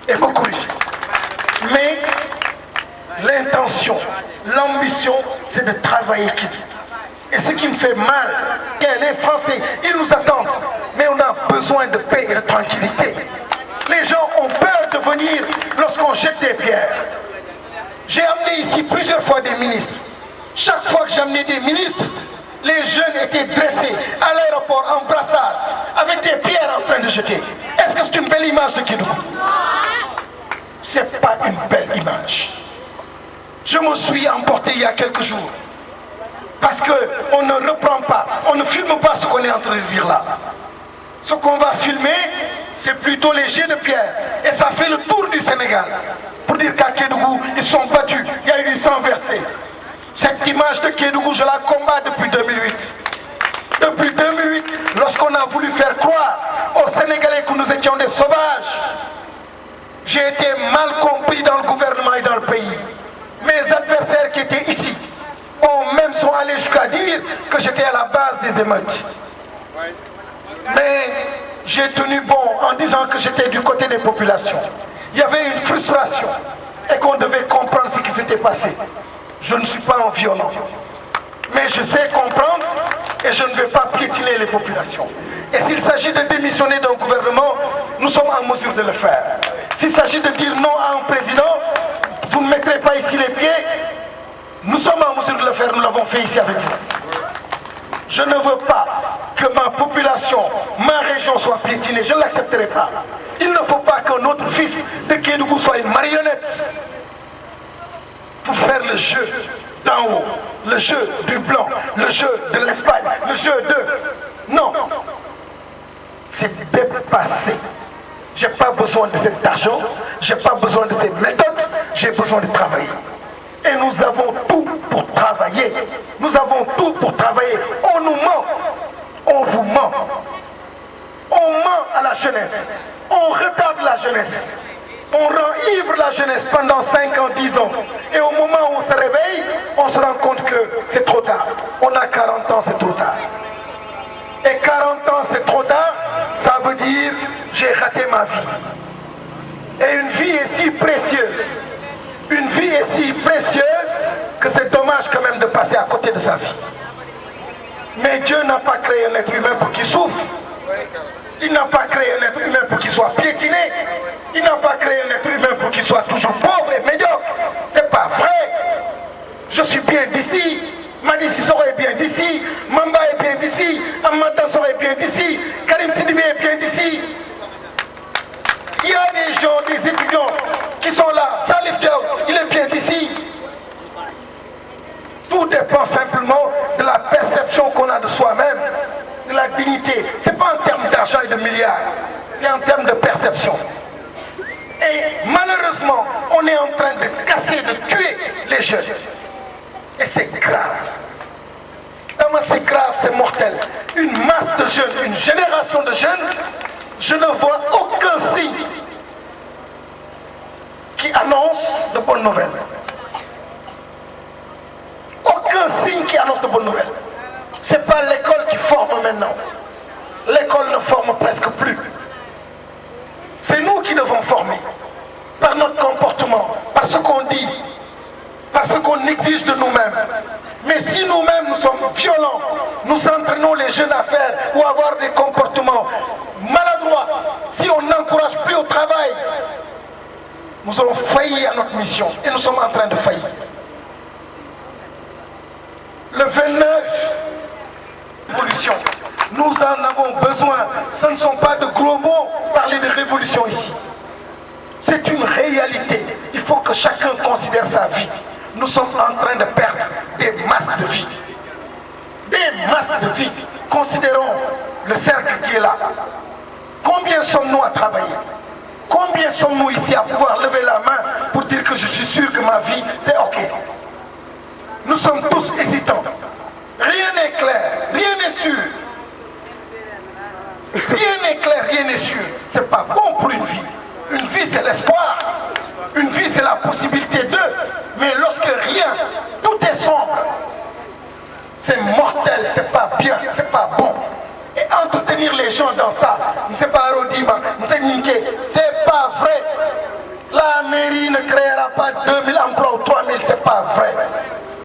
et me corriger. Mais l'intention, l'ambition, c'est de travailler Kédougou. Et ce qui me fait mal, les Français, ils nous attendent. Mais on a besoin de paix et de tranquillité. Les gens ont peur de venir lorsqu'on jette des pierres. J'ai amené ici plusieurs fois des ministres. Chaque fois que j'ai amené des ministres, les jeunes étaient dressés à l'aéroport en brassard, avec des pierres en train de jeter. Est-ce que c'est une belle image de Kédougou? Ce n'est pas une belle image. Je me suis emporté il y a quelques jours. Parce qu'on ne reprend pas, on ne filme pas ce qu'on est en train de dire là. Ce qu'on va filmer, c'est plutôt les jets de pierre. Et ça fait le tour du Sénégal. Pour dire qu'à Kédougou, ils sont battus. Il y a eu du sang versé. Cette image de Kédougou, je la combats depuis 2008. Depuis 2008, lorsqu'on a voulu faire croire aux Sénégalais que nous étions des sauvages, j'ai été mal compris dans le gouvernement et dans le pays. Mes adversaires qui étaient ici même sont allés jusqu'à dire que j'étais à la base des émeutes. Mais j'ai tenu bon en disant que j'étais du côté des populations. Il y avait une frustration et qu'on devait comprendre ce qui s'était passé. Je ne suis pas un violent. Mais je sais comprendre et je ne vais pas piétiner les populations. Et s'il s'agit de démissionner d'un gouvernement, nous sommes en mesure de le faire. S'il s'agit de dire non à un président, vous ne mettrez pas ici les pieds, nous sommes en mesure de le faire, nous l'avons fait ici avec vous. Je ne veux pas que ma population, ma région soit piétinée, je ne l'accepterai pas. Il ne faut pas qu'un autre fils de Kédougou soit une marionnette pour faire le jeu d'en haut, le jeu du blanc, le jeu de l'Espagne, le jeu de... Non, c'est dépassé. Je n'ai pas besoin de cet argent, je n'ai pas besoin de ces méthodes, j'ai besoin de travailler. Et nous avons tout pour travailler. Nous avons tout pour travailler. On nous ment. On vous ment. On ment à la jeunesse. On retarde la jeunesse. On rend ivre la jeunesse pendant 5 ans, 10 ans. Et au moment où on se réveille, on se rend compte que c'est trop tard. On a 40 ans, c'est trop tard. Et 40 ans, c'est trop tard, ça veut dire j'ai raté ma vie. Et une vie est si précieuse. Une vie est si précieuse que c'est dommage quand même de passer à côté de sa vie. Mais Dieu n'a pas créé un être humain pour qu'il souffre. Il n'a pas créé un être humain pour qu'il soit piétiné. Il n'a pas créé un être humain pour qu'il soit toujours pauvre et médiocre. C'est pas vrai. Je suis bien d'ici. Madi Sissoko est bien d'ici. Mamba est bien d'ici. Amata Soro est bien d'ici. Karim Sidibé est bien d'ici. Il y a des gens, des étudiants qui sont là. Salif Diaw, il est bien d'ici. Tout dépend simplement de la perception qu'on a de soi-même, de la dignité. Ce n'est pas en termes d'argent et de milliards, c'est en termes de perception. Et malheureusement, on est en train de casser, de tuer les jeunes. Et c'est grave. C'est grave, c'est mortel. Une masse de jeunes, une génération de jeunes, je ne vois aucun signe qui annonce de bonnes nouvelles. Aucun signe qui annonce de bonnes nouvelles. Ce n'est pas l'école qui forme maintenant. L'école ne forme presque plus. C'est nous qui devons former. Par notre comportement, par ce qu'on dit, par ce qu'on exige de nous-mêmes. Mais si nous-mêmes nous sommes violents, nous entraînons les jeunes à faire ou à avoir des comportements maladroits, si on n'encourage plus au travail, nous allons faillir à notre mission et nous sommes en train de faillir. Le 29, révolution. Nous en avons besoin. Ce ne sont pas de gros mots parler de révolution ici. C'est une réalité. Il faut que chacun considère sa vie. Nous sommes en train de perdre des masses de vie. Des masses de vie. Considérons le cercle qui est là. Combien sommes-nous à travailler? Combien sommes-nous ici à pouvoir lever la main pour dire que je suis sûr que ma vie, c'est OK? Nous sommes tous hésitants. Rien n'est clair, rien n'est sûr. Rien n'est clair, rien n'est sûr. C'est pas bon pour une vie. Une vie, c'est l'espoir. Une vie, c'est la possibilité de. Mais lorsque rien, tout est sombre, c'est mortel, c'est pas bien, c'est pas bon. Et entretenir les gens dans ça, c'est pas Rodima, c'est pas vrai. pas 2000 emplois ou 3000, c'est pas vrai.